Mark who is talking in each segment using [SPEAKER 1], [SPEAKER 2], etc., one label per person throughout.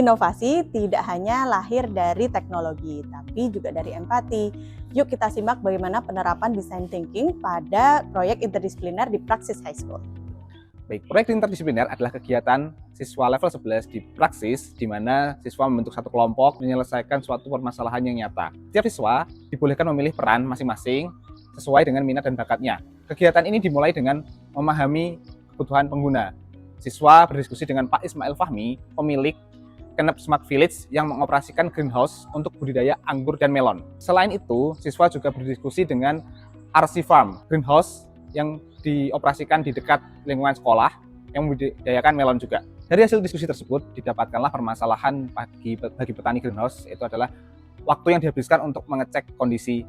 [SPEAKER 1] Inovasi tidak hanya lahir dari teknologi, tapi juga dari empati. Yuk kita simak bagaimana penerapan design thinking pada proyek interdisipliner di Praxis High School.
[SPEAKER 2] Baik, proyek interdisipliner adalah kegiatan siswa level 11 di Praxis, di mana siswa membentuk satu kelompok menyelesaikan suatu permasalahan yang nyata. Setiap siswa dibolehkan memilih peran masing-masing sesuai dengan minat dan bakatnya. Kegiatan ini dimulai dengan memahami kebutuhan pengguna. Siswa berdiskusi dengan Pak Ismail Fahmi, pemilik Kenep Smart Village yang mengoperasikan greenhouse untuk budidaya anggur dan melon. Selain itu, siswa juga berdiskusi dengan RC Farm, greenhouse yang dioperasikan di dekat lingkungan sekolah yang membudidayakan melon juga. Dari hasil diskusi tersebut, didapatkanlah permasalahan bagi petani greenhouse, yaitu adalah waktu yang dihabiskan untuk mengecek kondisi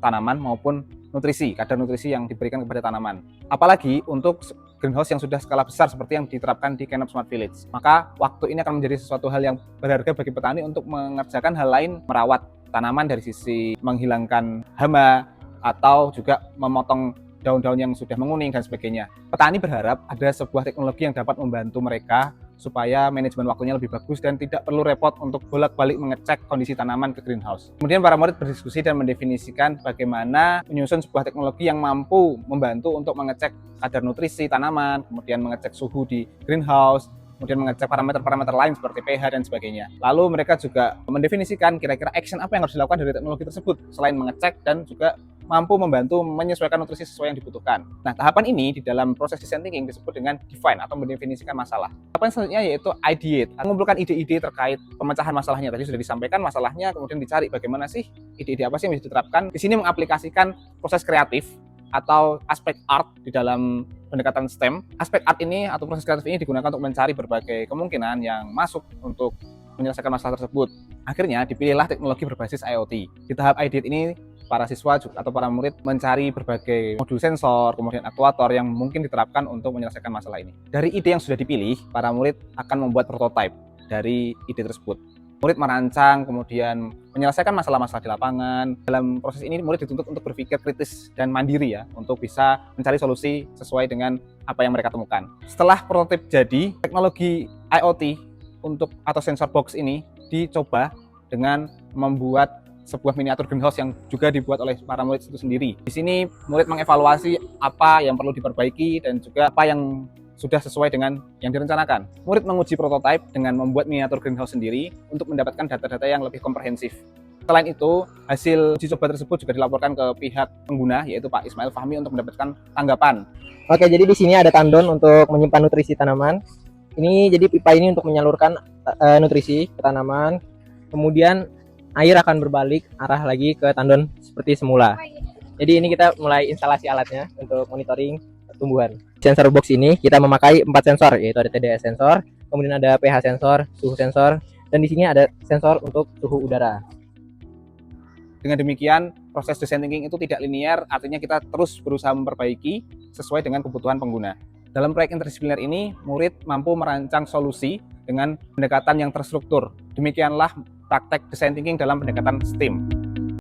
[SPEAKER 2] tanaman maupun nutrisi, kadar nutrisi yang diberikan kepada tanaman. Apalagi untuk greenhouse yang sudah skala besar seperti yang diterapkan di Kenep Smart Village. Maka waktu ini akan menjadi sesuatu hal yang berharga bagi petani untuk mengerjakan hal lain, merawat tanaman dari sisi menghilangkan hama atau juga memotong daun-daun yang sudah menguning dan sebagainya. Petani berharap ada sebuah teknologi yang dapat membantu mereka supaya manajemen waktunya lebih bagus dan tidak perlu repot untuk bolak-balik mengecek kondisi tanaman ke greenhouse. Kemudian para murid berdiskusi dan mendefinisikan bagaimana menyusun sebuah teknologi yang mampu membantu untuk mengecek kadar nutrisi tanaman, kemudian mengecek suhu di greenhouse, kemudian mengecek parameter-parameter lain seperti pH dan sebagainya. Lalu mereka juga mendefinisikan kira-kira action apa yang harus dilakukan dari teknologi tersebut selain mengecek dan juga mampu membantu menyesuaikan nutrisi sesuai yang dibutuhkan. Nah, tahapan ini di dalam proses design thinking disebut dengan define atau mendefinisikan masalah. Tahapan selanjutnya yaitu ideate, mengumpulkan ide-ide terkait pemecahan masalahnya. Tadi sudah disampaikan masalahnya, kemudian dicari bagaimana sih ide-ide apa sih yang bisa diterapkan. Di sini mengaplikasikan proses kreatif atau aspek art di dalam pendekatan STEM. Aspek art ini atau proses kreatif ini digunakan untuk mencari berbagai kemungkinan yang masuk untuk menyelesaikan masalah tersebut. Akhirnya dipilihlah teknologi berbasis IoT. Di tahap ideate ini para siswa atau para murid mencari berbagai modul sensor, kemudian aktuator yang mungkin diterapkan untuk menyelesaikan masalah ini. Dari ide yang sudah dipilih, para murid akan membuat prototipe dari ide tersebut. Murid merancang, kemudian menyelesaikan masalah-masalah di lapangan. Dalam proses ini, murid dituntut untuk berpikir kritis dan mandiri ya, untuk bisa mencari solusi sesuai dengan apa yang mereka temukan. Setelah prototipe jadi, teknologi IoT atau sensor box ini dicoba dengan membuat sebuah miniatur greenhouse yang juga dibuat oleh para murid itu sendiri. Di sini murid mengevaluasi apa yang perlu diperbaiki dan juga apa yang sudah sesuai dengan yang direncanakan. Murid menguji prototipe dengan membuat miniatur greenhouse sendiri untuk mendapatkan data-data yang lebih komprehensif. Selain itu, hasil uji coba tersebut juga dilaporkan ke pihak pengguna, yaitu Pak Ismail Fahmi, untuk mendapatkan tanggapan.
[SPEAKER 3] Oke, jadi di sini ada tandon untuk menyimpan nutrisi tanaman. Ini jadi pipa ini untuk menyalurkan nutrisi ke tanaman. Kemudian air akan berbalik arah lagi ke tandon seperti semula. Jadi ini kita mulai instalasi alatnya untuk monitoring tumbuhan. Sensor box ini kita memakai 4 sensor, yaitu ada TDS sensor, kemudian ada pH sensor, suhu sensor, dan di sini ada sensor untuk suhu udara.
[SPEAKER 2] Dengan demikian, proses design thinking itu tidak linear, artinya kita terus berusaha memperbaiki sesuai dengan kebutuhan pengguna. Dalam proyek interdisipliner ini, murid mampu merancang solusi dengan pendekatan yang terstruktur. Demikianlah praktek design thinking dalam pendekatan STEAM.